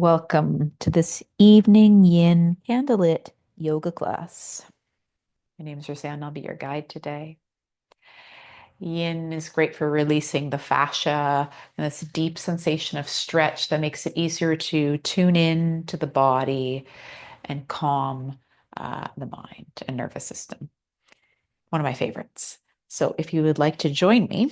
Welcome to this evening Yin Candlelit yoga class. My name is Roseanne. I'll be your guide today. Yin is great for releasing the fascia and this deep sensation of stretch that makes it easier to tune in to the body and calm the mind and nervous system. One of my favorites. So if you would like to join me,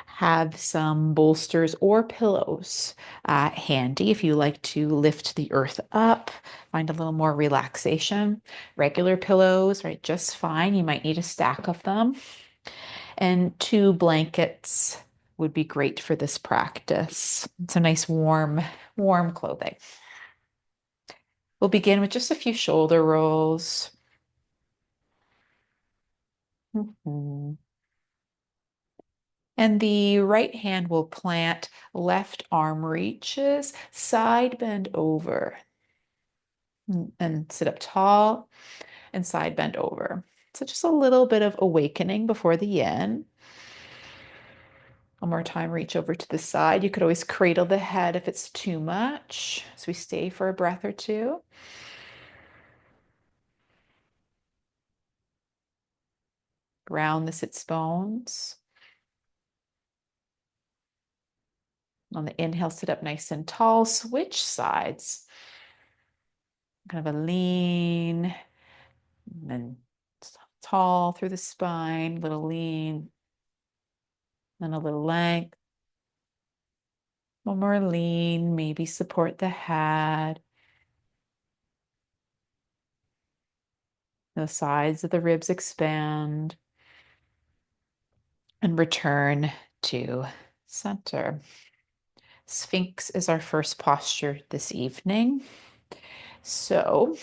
have some bolsters or pillows handy if you like to lift the earth up, find a little more relaxation. Regular pillows, right, just fine. You might need a stack of them. And two blankets would be great for this practice. Some nice warm clothing. We'll begin with just a few shoulder rolls. Mhm. And the right hand will plant, left arm reaches, side bend over, and sit up tall and side bend over. So just a little bit of awakening before the yin. One more time, reach over to the side. You could always cradle the head if it's too much. So we stay for a breath or two. Ground the sits bones. On the inhale, sit up nice and tall. Switch sides. Kind of a lean, and then tall through the spine, little lean, then a little length. One more lean, maybe support the head. The sides of the ribs expand and return to center. Sphinx is our first posture this evening. So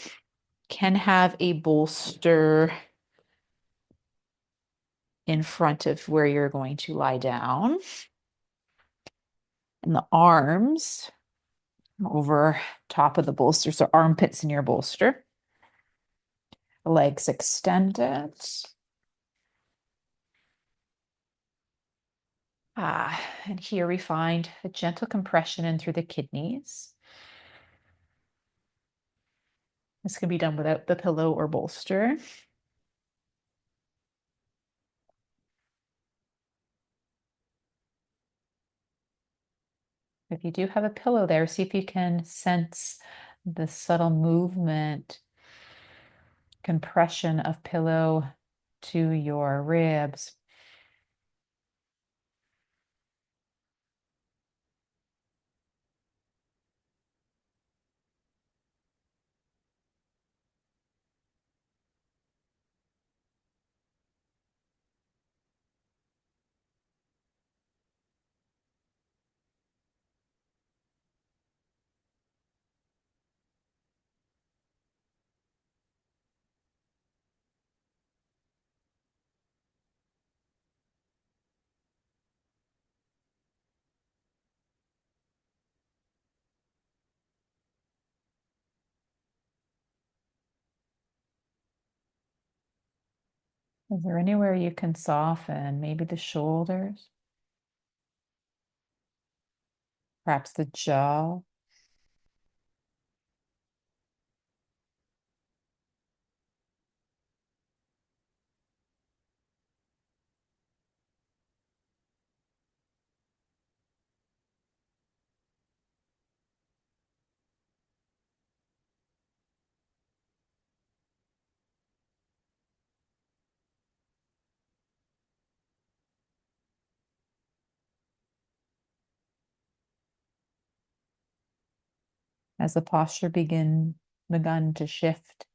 can have a bolster in front of where you're going to lie down. And the arms over top of the bolster, so armpits in your bolster. Legs extended. And here we find a gentle compression in through the kidneys. This can be done without the pillow or bolster. If you do have a pillow there, see if you can sense the subtle movement, compression of pillow to your ribs. Is there anywhere you can soften? Maybe the shoulders, perhaps the jaw. As the posture begun to shift,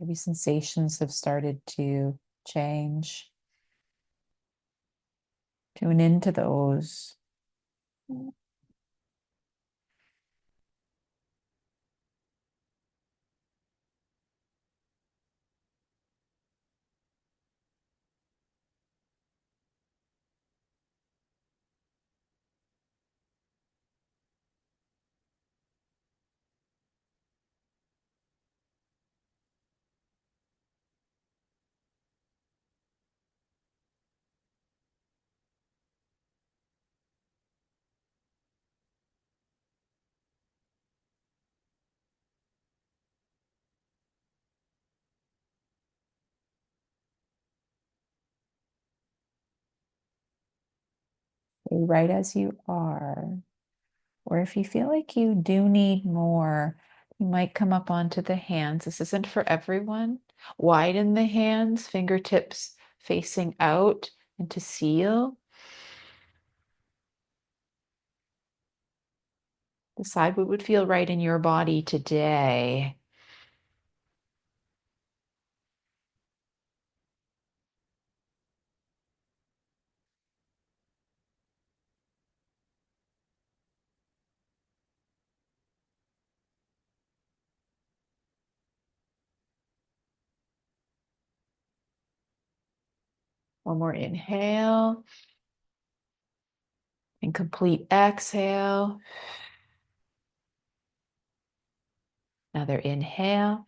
maybe sensations have started to change. Tune into those. Stay right as you are. Or if you feel like you do need more, you might come up onto the hands. This isn't for everyone. Widen the hands, fingertips facing out into seal. Decide what would feel right in your body today. One more inhale and complete exhale. Another inhale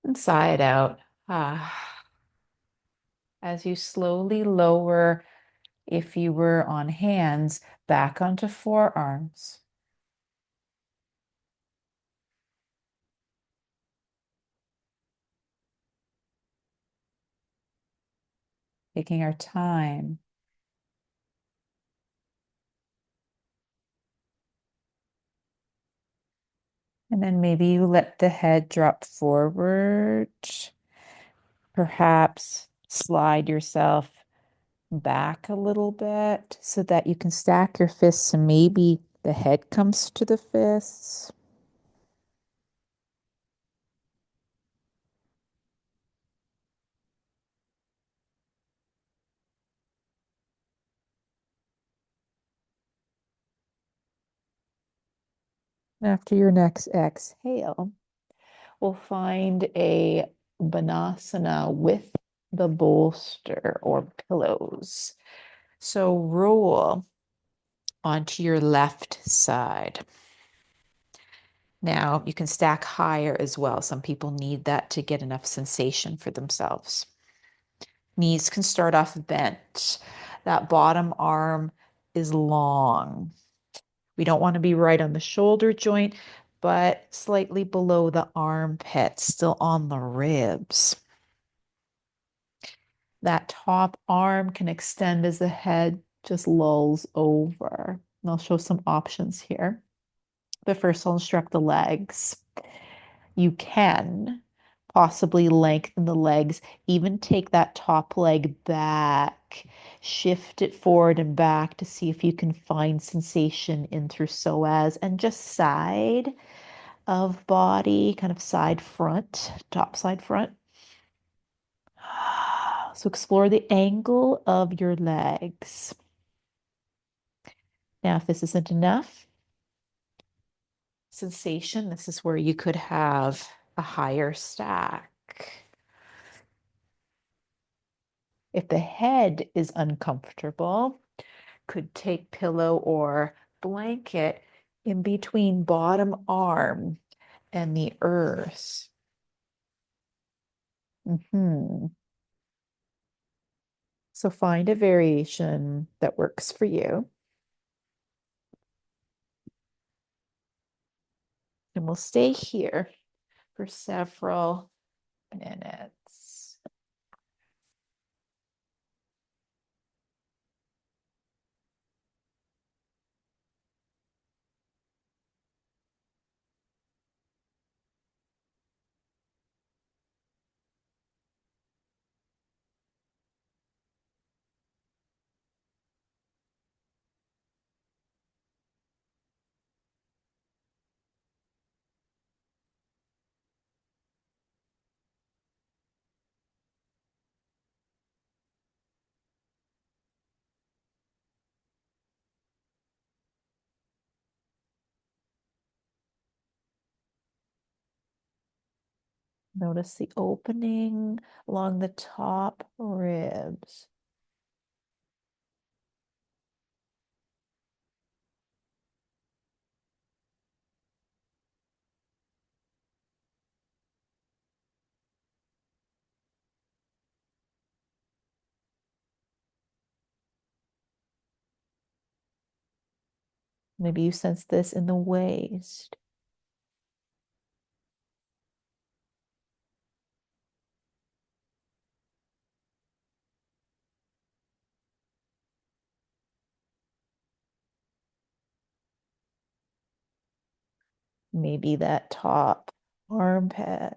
and sigh it out. Ah. As you slowly lower, if you were on hands, back onto forearms. Taking our time. And then maybe you let the head drop forward. Perhaps slide yourself back a little bit so that you can stack your fists and maybe the head comes to the fists. After your next exhale, we'll find a Banasana with the bolster or pillows. So roll onto your left side. Now you can stack higher as well. Some people need that to get enough sensation for themselves. Knees can start off bent. That bottom arm is long. We don't want to be right on the shoulder joint, but slightly below the armpit, still on the ribs. That top arm can extend as the head just lolls over. And I'll show some options here. But first, I'll instruct the legs. You can possibly lengthen the legs, even take that top leg back, shift it forward and back to see if you can find sensation in through psoas and just side of body, kind of side front, top side front. So explore the angle of your legs. Now, if this isn't enough sensation, this is where you could have a higher stack. If the head is uncomfortable, could take pillow or blanket in between bottom arm and the earth. So find a variation that works for you. And we'll stay here for several minutes. Notice the opening along the top ribs. Maybe you sense this in the waist. maybe that top armpit,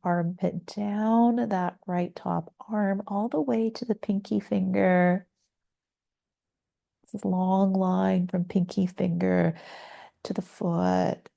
armpit down, that right top arm, all the way to the pinky finger. This long line from pinky finger to the foot.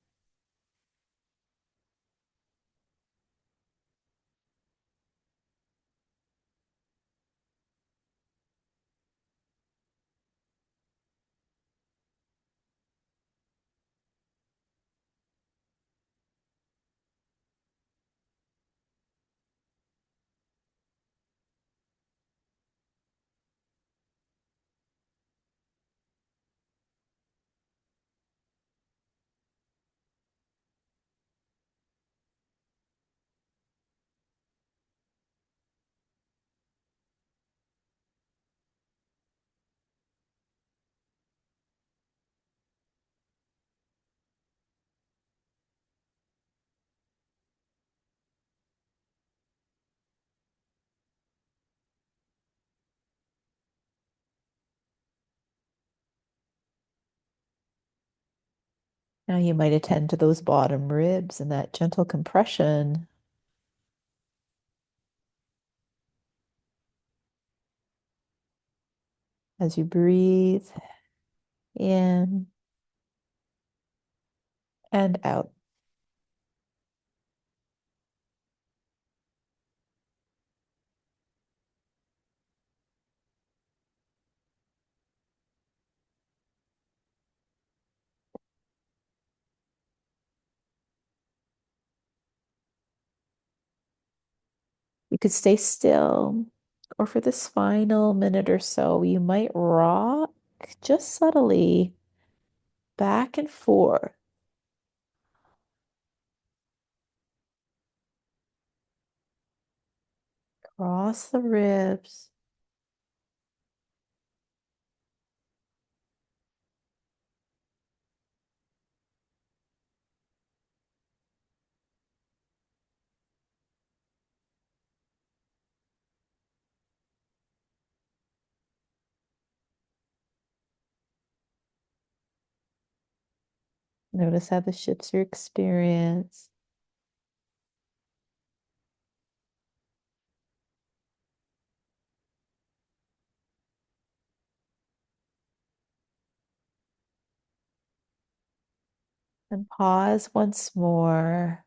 Now you might attend to those bottom ribs and that gentle compression as you breathe in and out. You could stay still, or for this final minute or so, you might rock just subtly back and forth. Cross the ribs. Notice how this shifts your experience. And pause once more.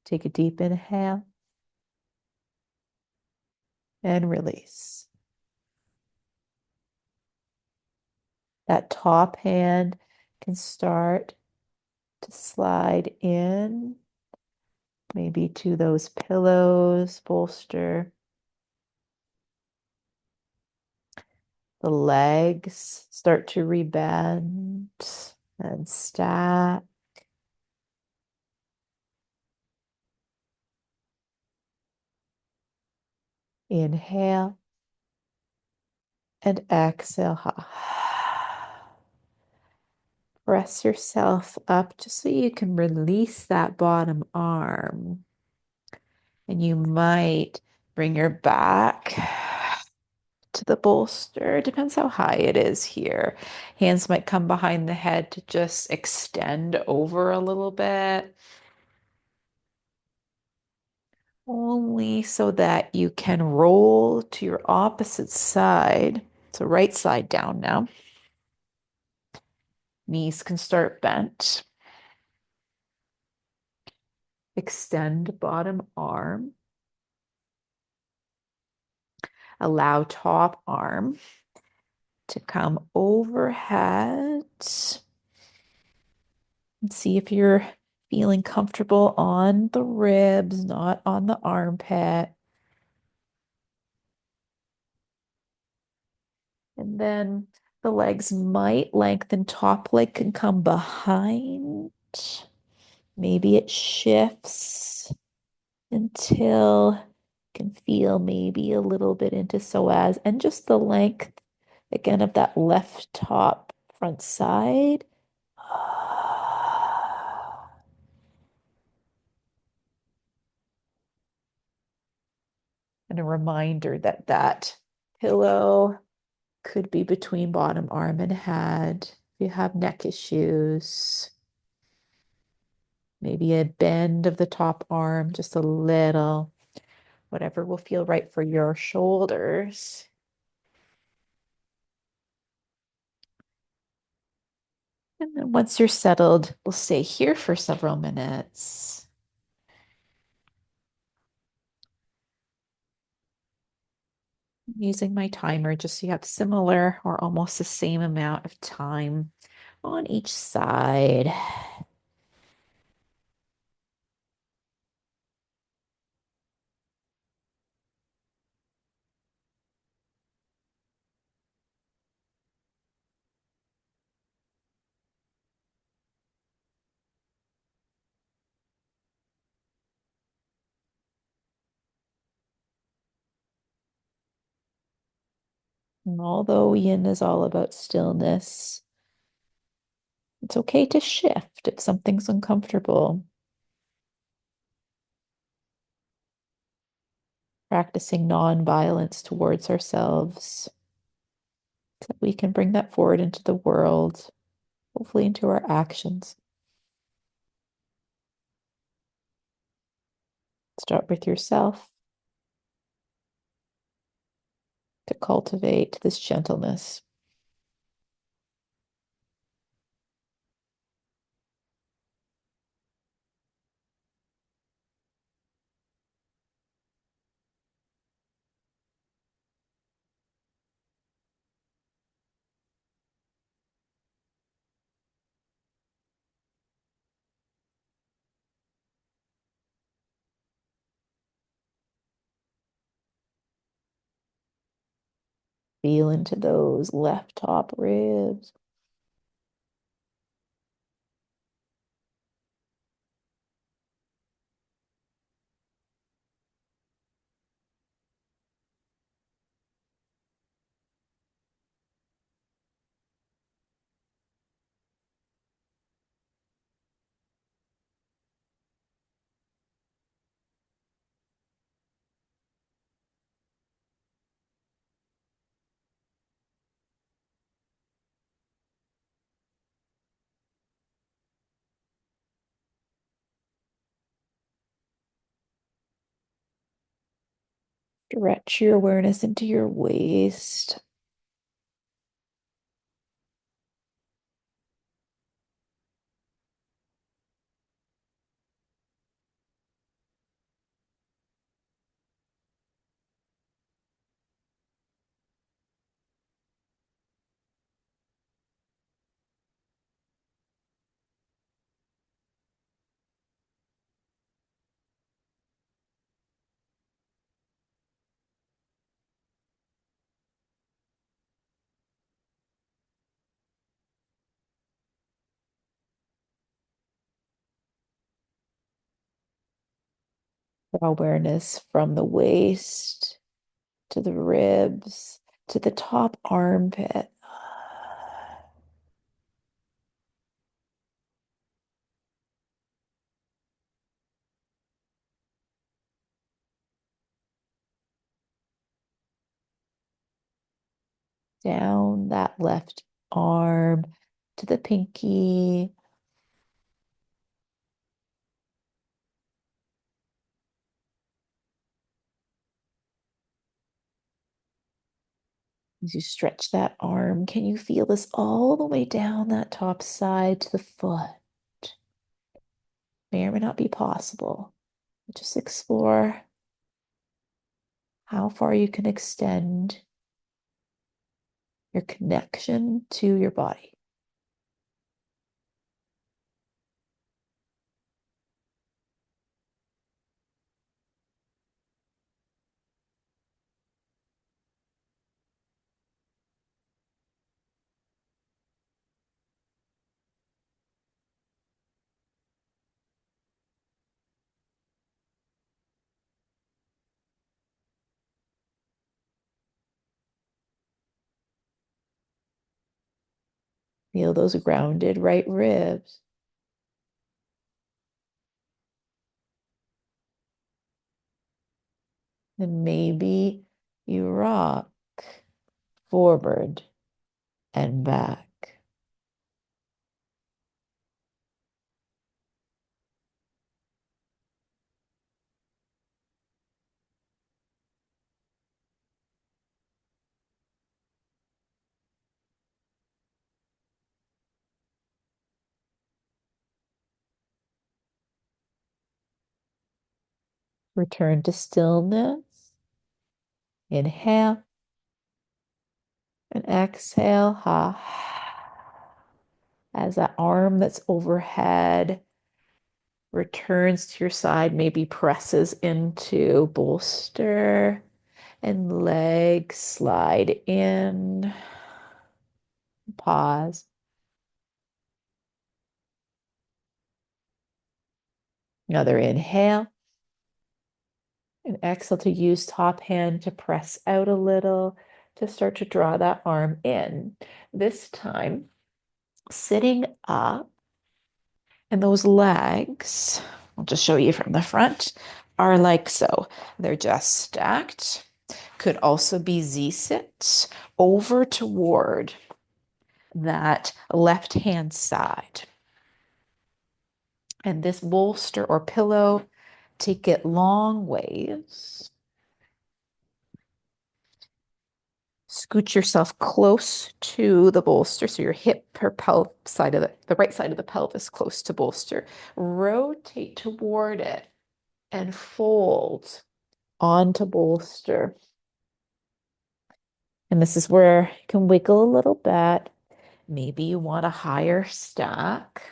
Take a deep inhale and release. That top hand can start to slide in, maybe to those pillows, bolster. The legs start to rebend and stack. Inhale and exhale. Press yourself up just so you can release that bottom arm. And you might bring your back to the bolster. Depends how high it is here. Hands might come behind the head to just extend over a little bit. Only so that you can roll to your opposite side. So right side down now. Knees can start bent. Extend bottom arm. Allow top arm to come overhead. And see if you're feeling comfortable on the ribs, not on the armpit. And then the legs might lengthen, top leg can come behind. Maybe it shifts until you can feel maybe a little bit into psoas and just the length again of that left top front side. And a reminder that that pillow could be between bottom arm and head. If you have neck issues, maybe a bend of the top arm, just a little, whatever will feel right for your shoulders. And then once you're settled, we'll stay here for several minutes. Using my timer just so you have similar or almost the same amount of time on each side. And although yin is all about stillness, it's okay to shift if something's uncomfortable. Practicing non-violence towards ourselves so that we can bring that forward into the world, hopefully into our actions. Start with yourself to cultivate this gentleness. Feel into those left top ribs. Stretch your awareness into your waist. Draw awareness from the waist to the ribs to the top armpit. Down that left arm to the pinky. As you stretch that arm, can you feel this all the way down that top side to the foot? May or may not be possible. Just explore how far you can extend your connection to your body. Feel those grounded right ribs. And maybe you rock forward and back. Return to stillness. Inhale and exhale. Ha. As that arm that's overhead returns to your side, maybe presses into bolster and legs slide in. Pause. Another inhale. And exhale to use top hand to press out a little to start to draw that arm in. This time, sitting up, and those legs, I'll just show you from the front, are like so. They're just stacked. Could also be Z-sit over toward that left hand side. And this bolster or pillow, take it long ways. Scoot yourself close to the bolster, so your hip or side of the right side of the pelvis close to bolster. Rotate toward it and fold onto bolster. And this is where you can wiggle a little bit. Maybe you want a higher stack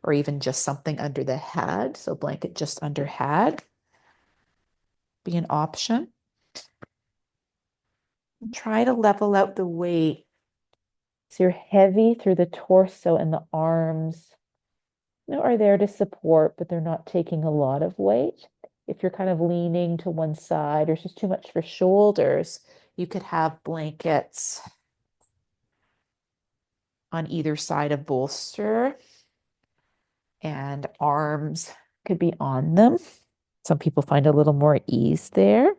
or even just something under the head. So blanket just under head be an option. Try to level out the weight. So you're heavy through the torso and the arms, are there to support, but they're not taking a lot of weight. If you're kind of leaning to one side or it's just too much for shoulders, you could have blankets on either side of bolster and arms could be on them. Some people find a little more ease there.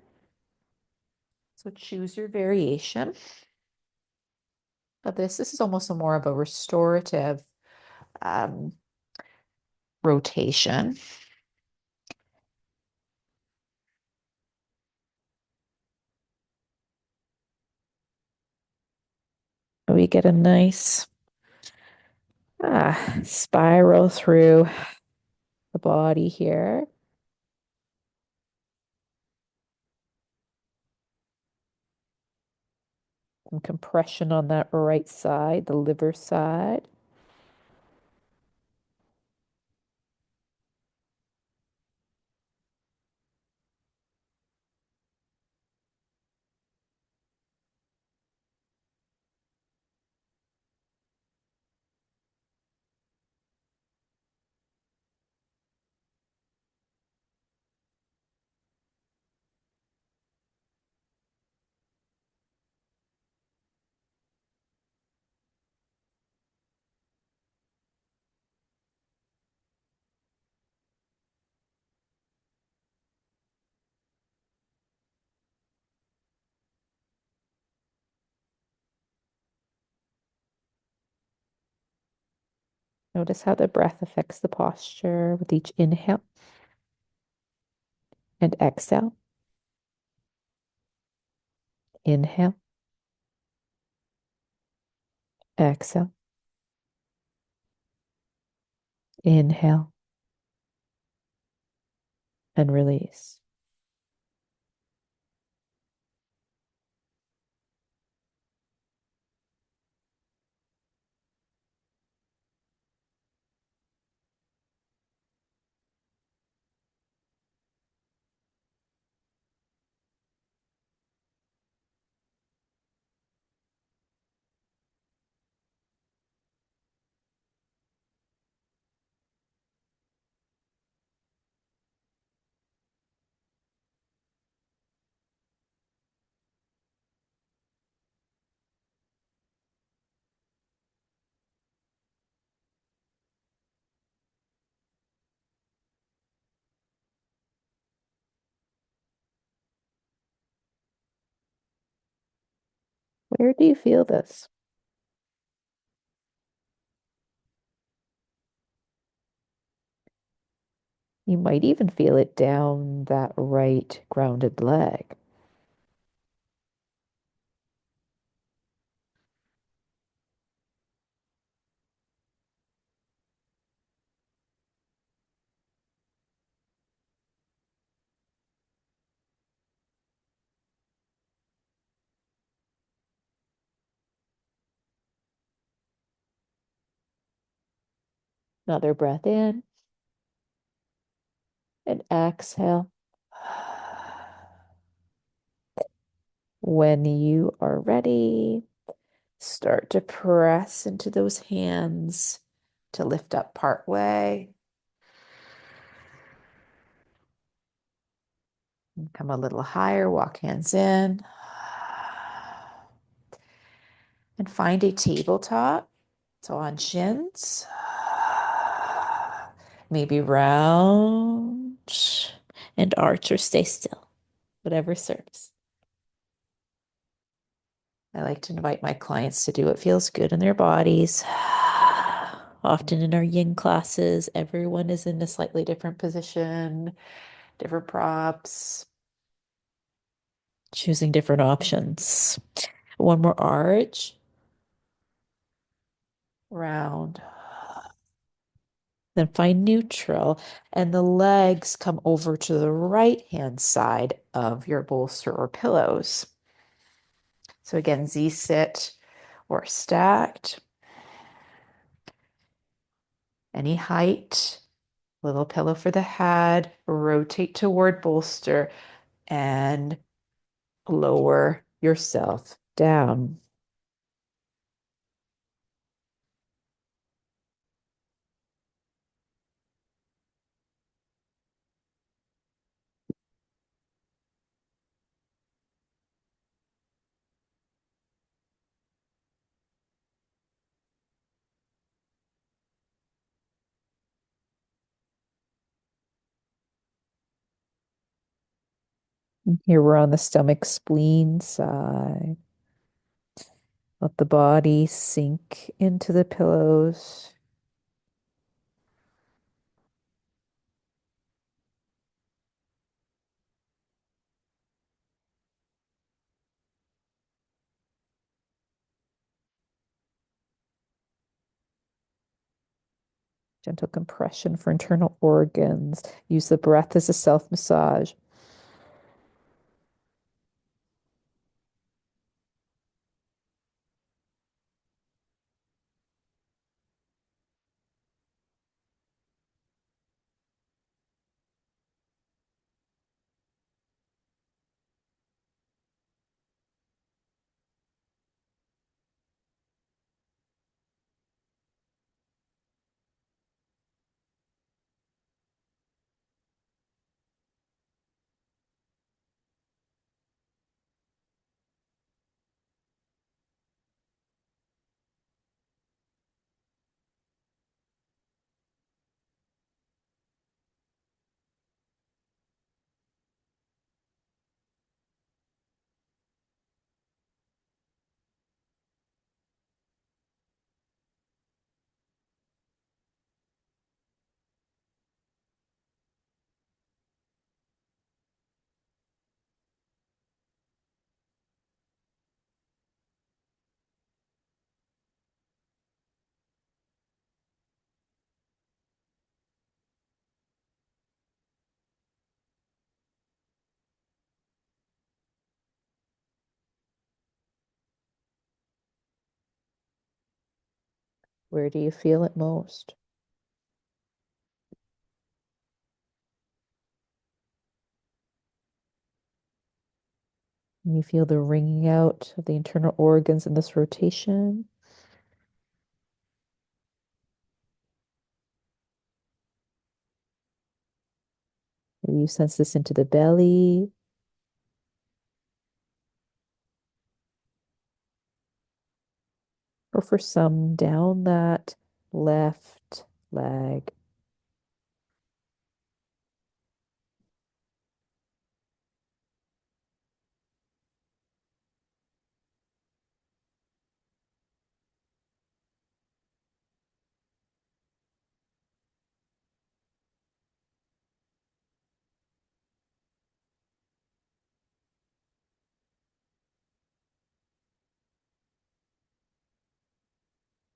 So choose your variation. But this is almost more of a restorative rotation. We get a nice spiral through the body here. Some compression on that right side, the liver side. Notice how the breath affects the posture with each inhale and exhale. Inhale, exhale, inhale, and release. Where do you feel this? You might even feel it down that right grounded leg. Another breath in and exhale. When you are ready, start to press into those hands to lift up part way. Come a little higher, walk hands in. And find a tabletop. So on shins. Maybe round and arch or stay still, whatever serves. I like to invite my clients to do what feels good in their bodies. Often in our yin classes, everyone is in a slightly different position, different props, choosing different options. One more arch, round. Then find neutral, and the legs come over to the right hand side of your bolster or pillows. So again, Z sit or stacked. Any height, little pillow for the head, rotate toward bolster and lower yourself down. Here we're on the stomach spleen side. Let the body sink into the pillows. Gentle compression for internal organs. Use the breath as a self massage. Where do you feel it most? You feel the wringing out of the internal organs in this rotation. Maybe you sense this into the belly. Or for some, down that left leg.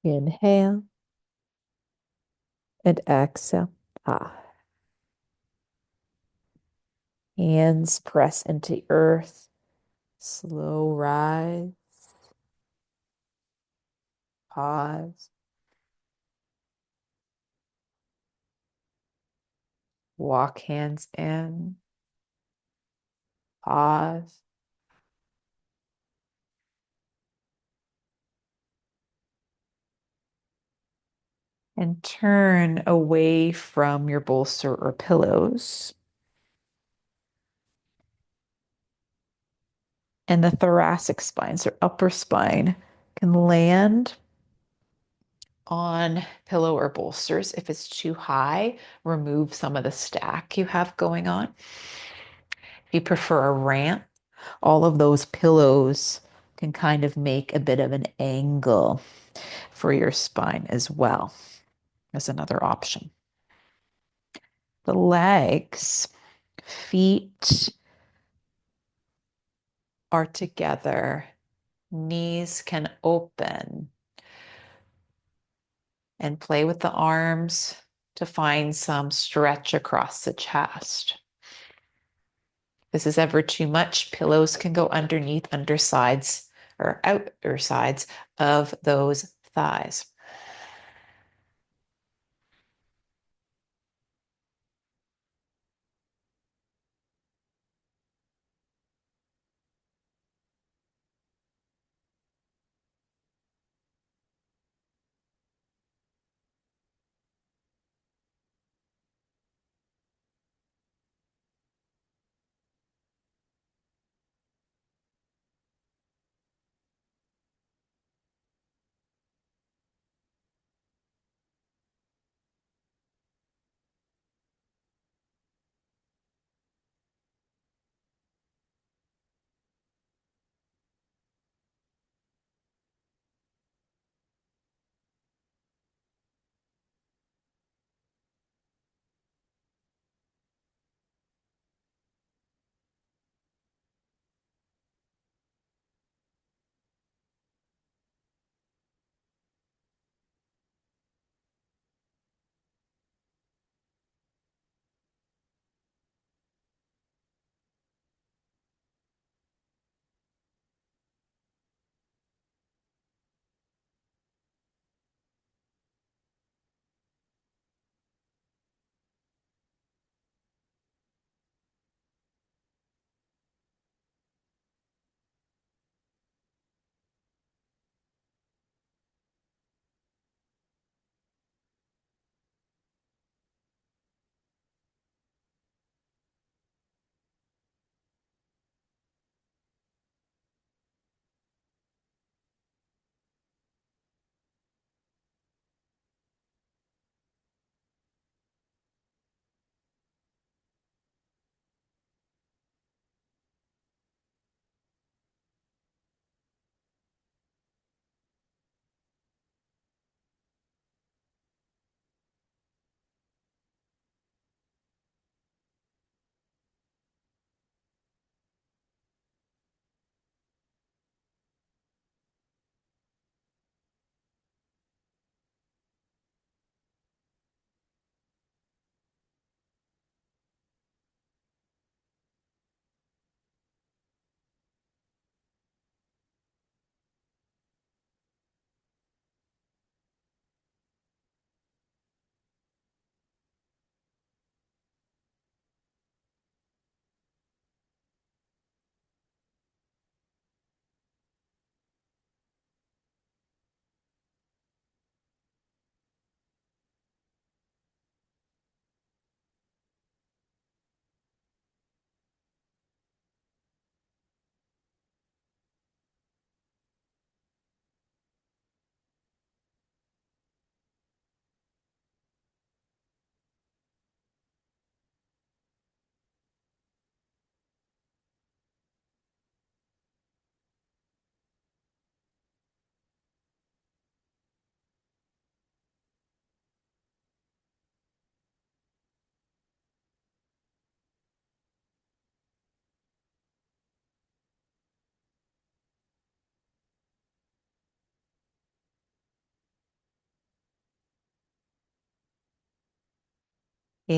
Inhale and exhale. Ah. Hands press into earth. Slow rise. Pause. Walk hands in. Pause. And turn away from your bolster or pillows. And the thoracic spine, so upper spine, can land on pillow or bolsters. If it's too high, remove some of the stack you have going on. If you prefer a ramp, all of those pillows can kind of make a bit of an angle for your spine as well as another option. The legs, feet are together, knees can open, and play with the arms to find some stretch across the chest. If this is ever too much, pillows can go underneath undersides or outer sides of those thighs.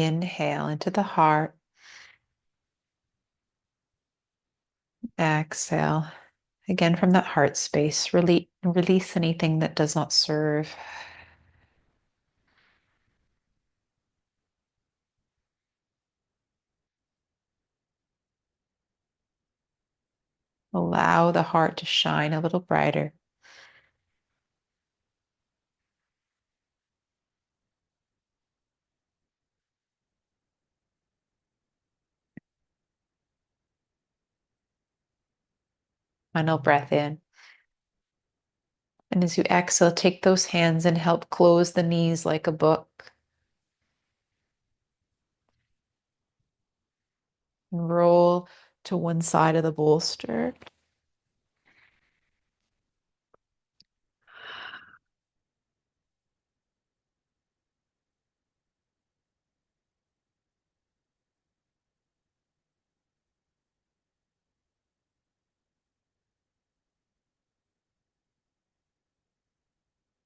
Inhale into the heart. Exhale. Again, from that heart space, release anything that does not serve. Allow the heart to shine a little brighter. Final breath in. And as you exhale, take those hands and help close the knees like a book. And roll to one side of the bolster.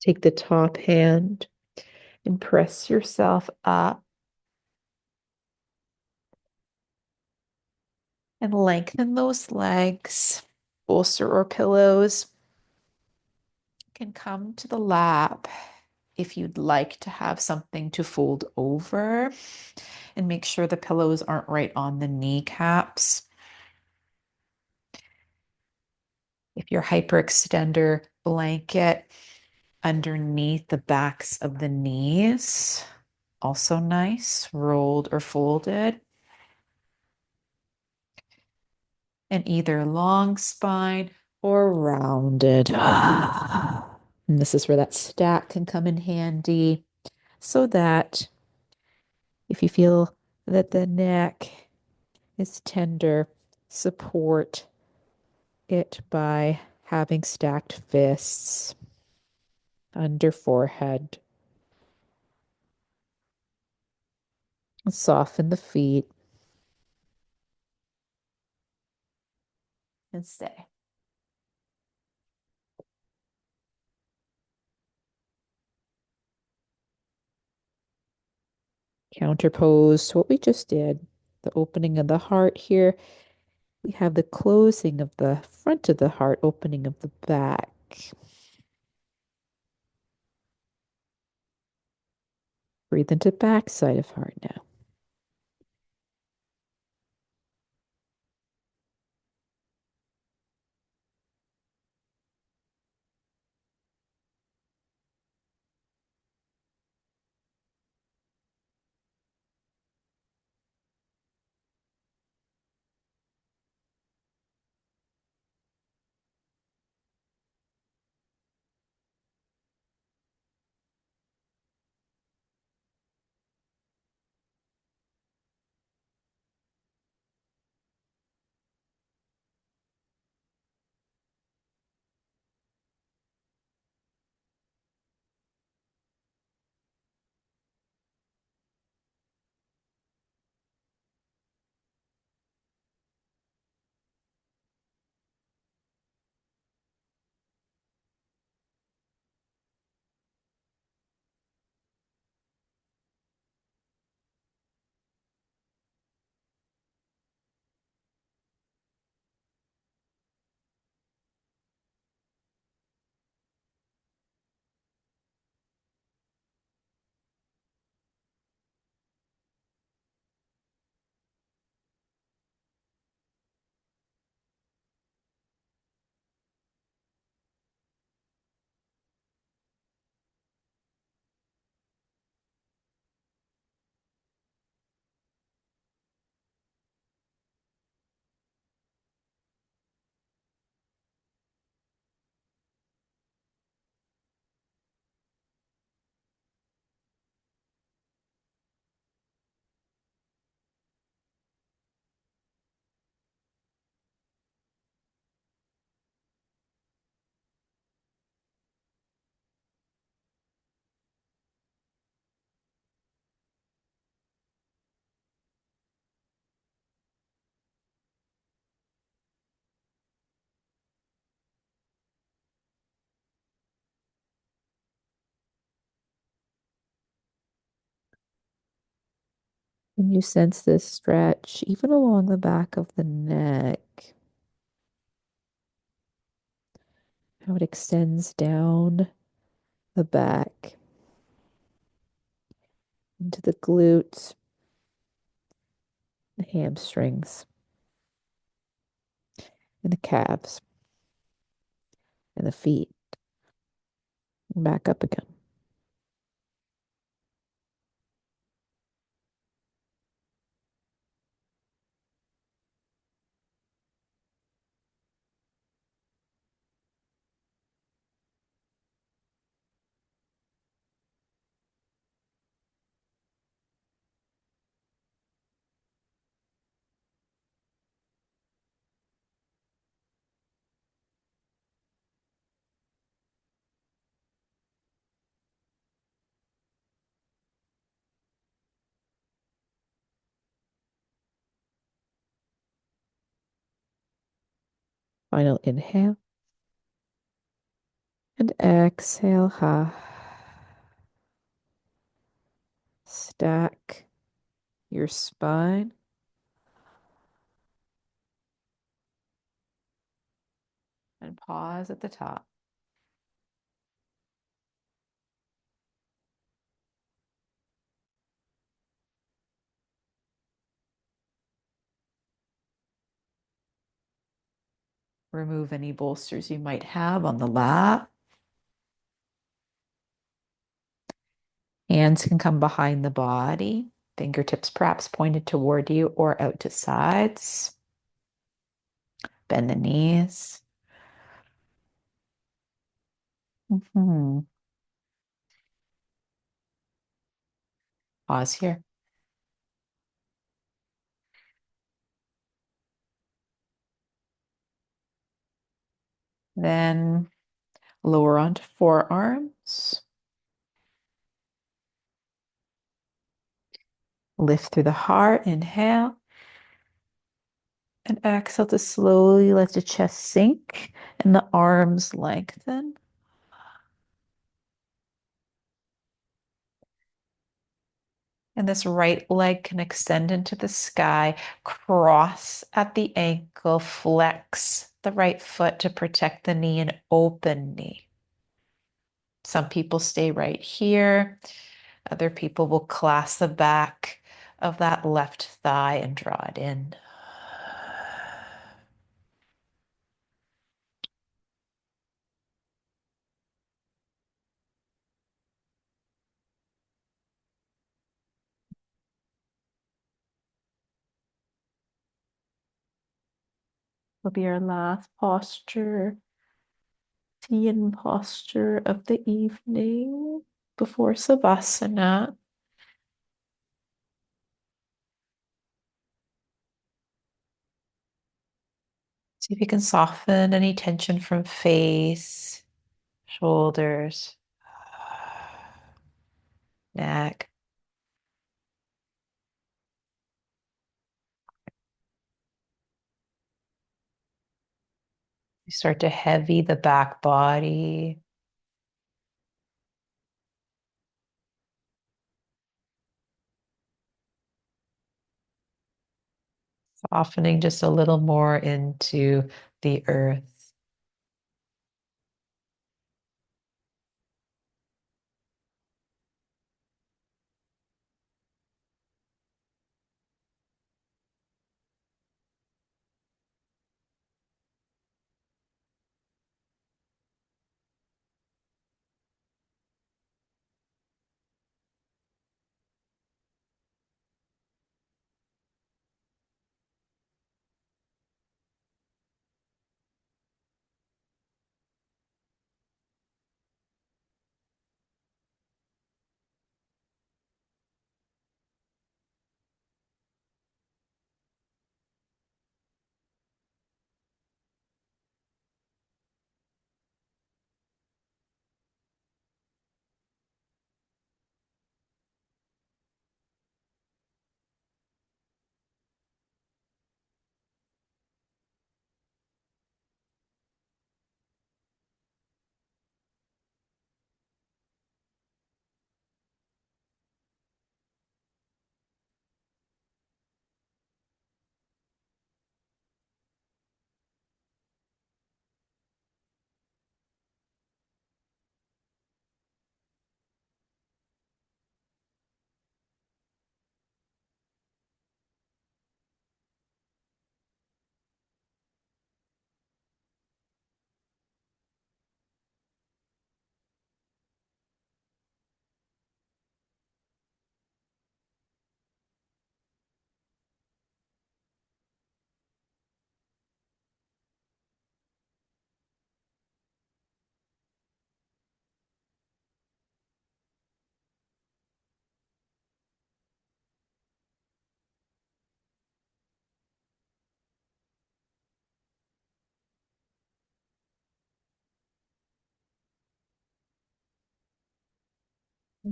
Take the top hand and press yourself up and lengthen those legs. Bolster or pillows can come to the lap if you'd like to have something to fold over, and make sure the pillows aren't right on the kneecaps. If your hyperextender blanket underneath the backs of the knees, also nice, rolled or folded. And either long spine or rounded. And this is where that stack can come in handy, so that if you feel that the neck is tender, support it by having stacked fists under forehead. Soften the feet and stay. Counterpose to what we just did. The opening of the heart here. We have the closing of the front of the heart, opening of the back. Breathe into back side of heart now. And you sense this stretch even along the back of the neck, how it extends down the back into the glutes, the hamstrings, and the calves, and the feet, and back up again. Final inhale and exhale. Ha. Stack your spine. And pause at the top. Remove any bolsters you might have on the lap. Hands can come behind the body, fingertips perhaps pointed toward you or out to sides. Bend the knees. Mhm. Pause here. Then lower onto forearms. Lift through the heart. Inhale. And exhale to slowly let the chest sink and the arms lengthen. And this right leg can extend into the sky, cross at the ankle, flex the right foot to protect the knee and open knee. Some people stay right here. Other people will clasp the back of that left thigh and draw it in. Will be our last posture, Yin posture of the evening before Savasana. See if you can soften any tension from face, shoulders, neck. You start to heavy the back body. Softening just a little more into the earth.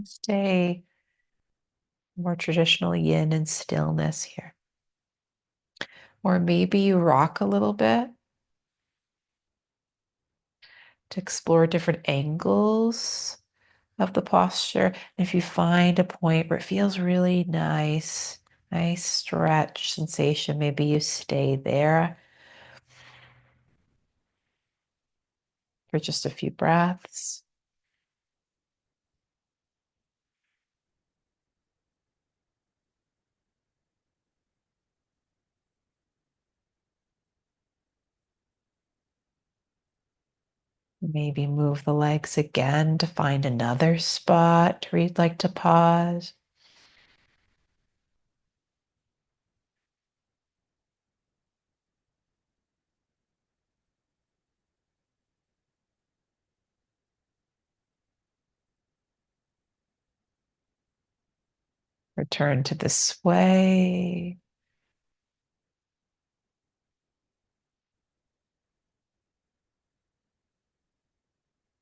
Stay more traditional yin and stillness here. Or maybe you rock a little bit to explore different angles of the posture. And if you find a point where it feels really nice, nice stretch sensation, maybe you stay there for just a few breaths. Maybe move the legs again to find another spot where you'd like to pause. Return to the sway.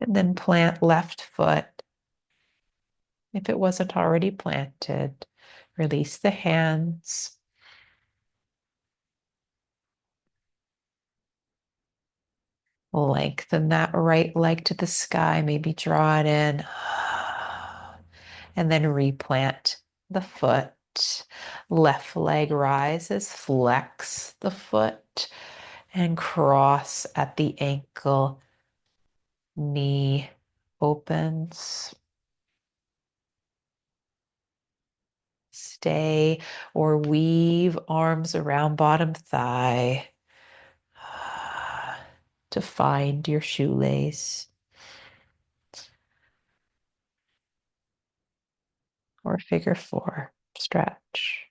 And then plant left foot. If it wasn't already planted, release the hands. Lengthen that right leg to the sky. Maybe draw it in. And then replant the foot. Left leg rises, flex the foot, and cross at the ankle. Knee opens. Stay or weave arms around bottom thigh to find your shoelace. Or figure four, stretch.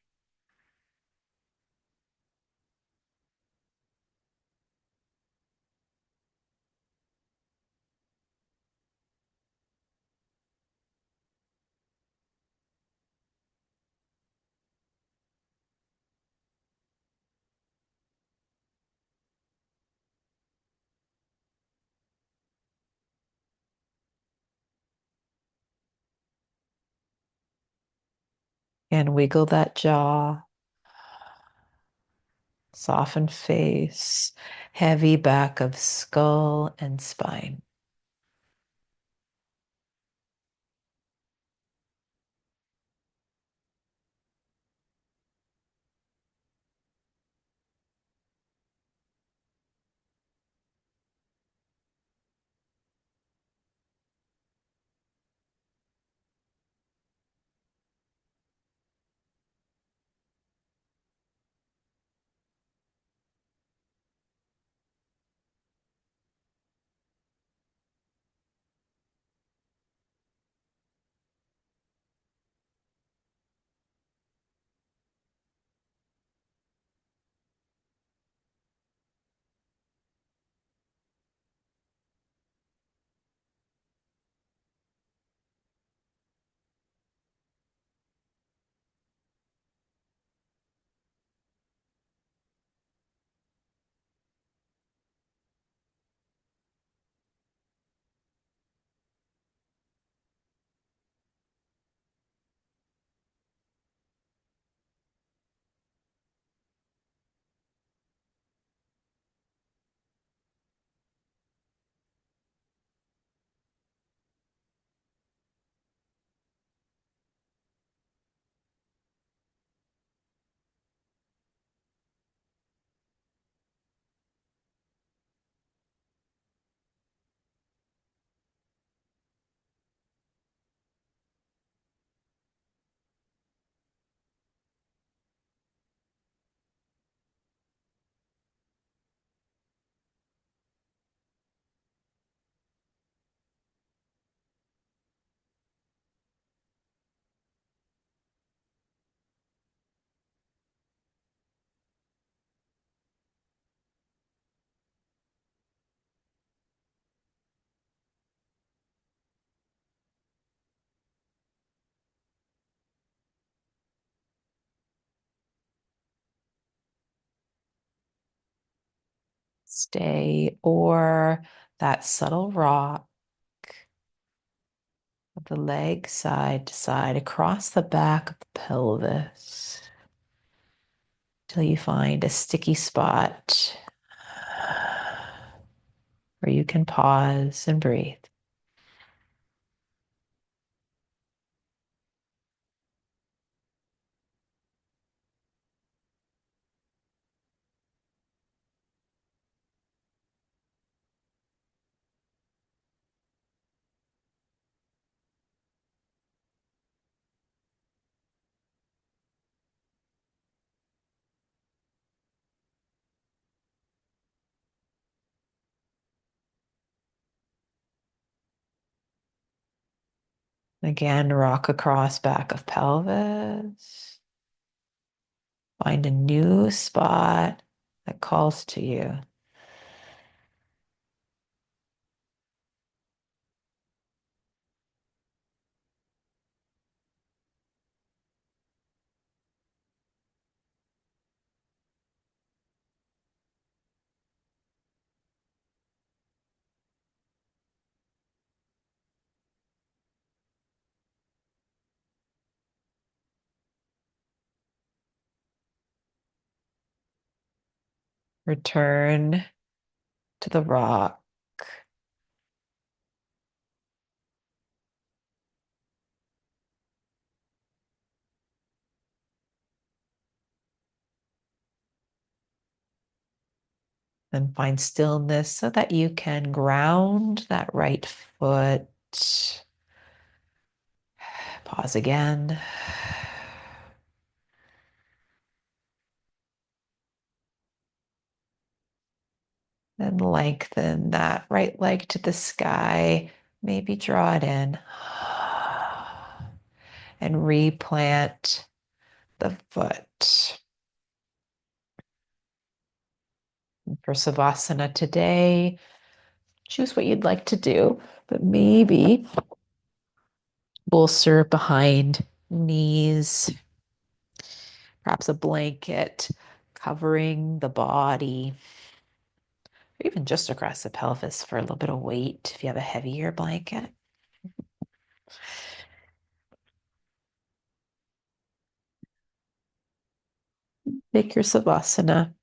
And wiggle that jaw. Soften face, heavy back of skull and spine. Stay or that subtle rock the legs side to side across the back of the pelvis till you find a sticky spot where you can pause and breathe. Again, rock across back of pelvis. Find a new spot that calls to you. Return to the rock. Then find stillness so that you can ground that right foot. Pause again. Then lengthen that right leg to the sky. Maybe draw it in. And replant the foot. For Savasana today, choose what you'd like to do, but maybe bolster behind knees, perhaps a blanket covering the body, or even just across the pelvis for a little bit of weight if you have a heavier blanket. Make your Savasana.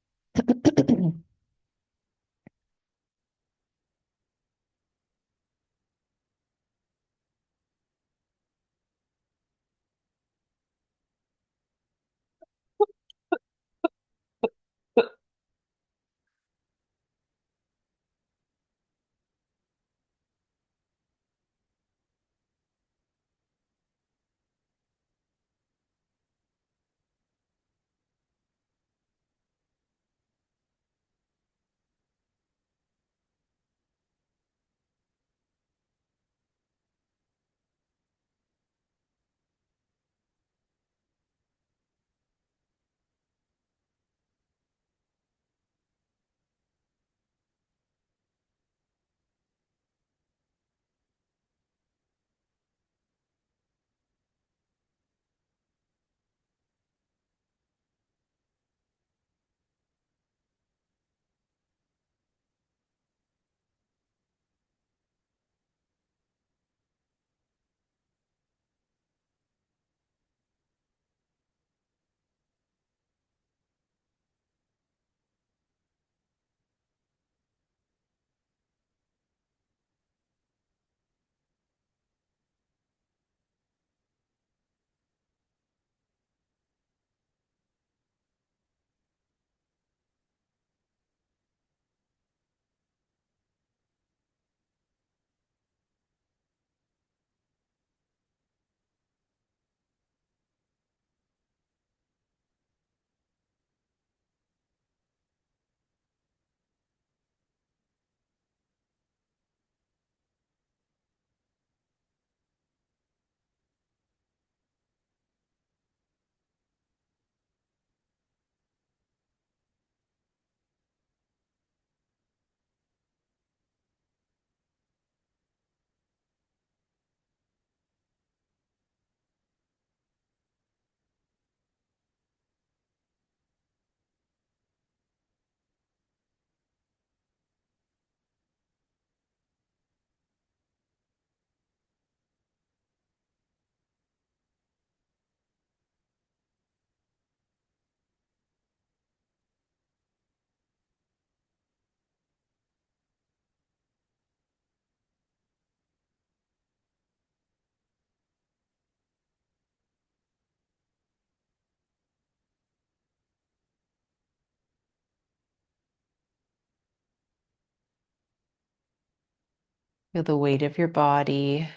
Feel the weight of your body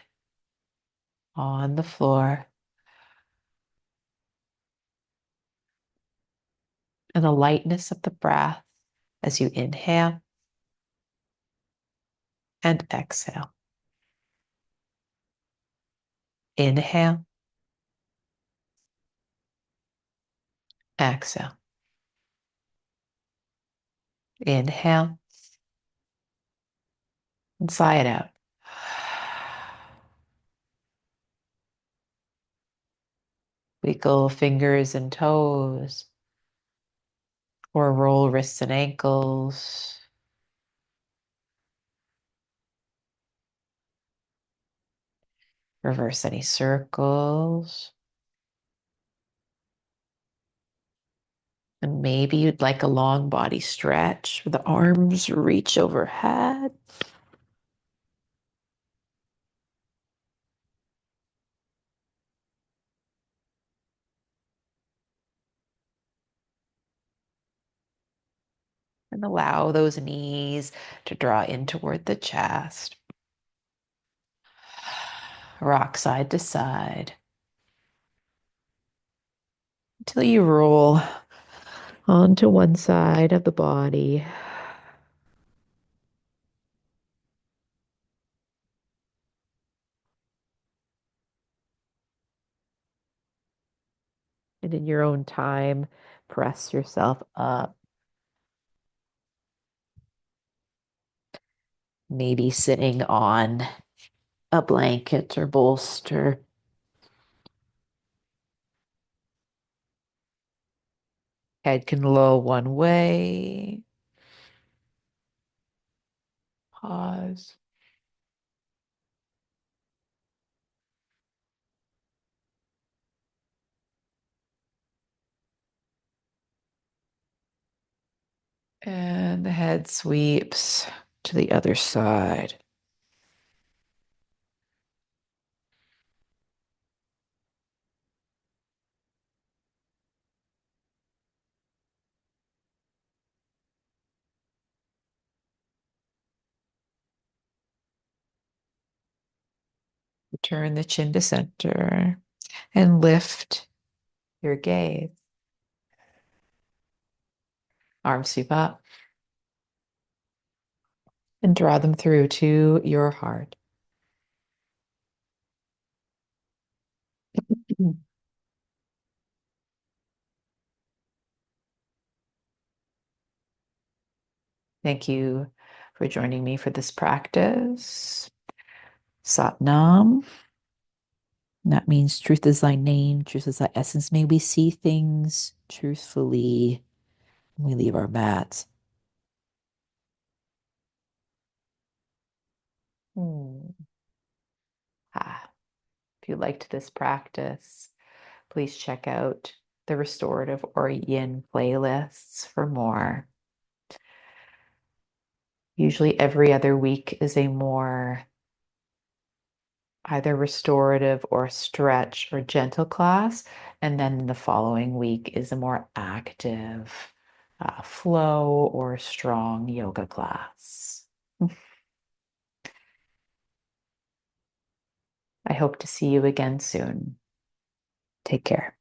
on the floor and the lightness of the breath as you inhale and exhale. Inhale, exhale. Inhale and sigh it out. Wiggle fingers and toes or roll wrists and ankles. Reverse any circles. And maybe you'd like a long body stretch where the arms reach overhead. And allow those knees to draw in toward the chest. Rock side to side until you roll onto one side of the body. And in your own time, press yourself up. Maybe sitting on a blanket or bolster. Head can low one way. Pause. And the head sweeps to the other side. Turn the chin to center and lift your gaze. Arms sweep up and draw them through to your heart. Thank you for joining me for this practice. Sat Nam. That means truth is thy name, truth is thy essence. May we see things truthfully when we leave our mats. Ah, if you liked this practice, please check out the restorative or yin playlists for more. Usually every other week is a more either restorative or stretch or gentle class. And then the following week is a more active flow or strong yoga class. I hope to see you again soon. Take care.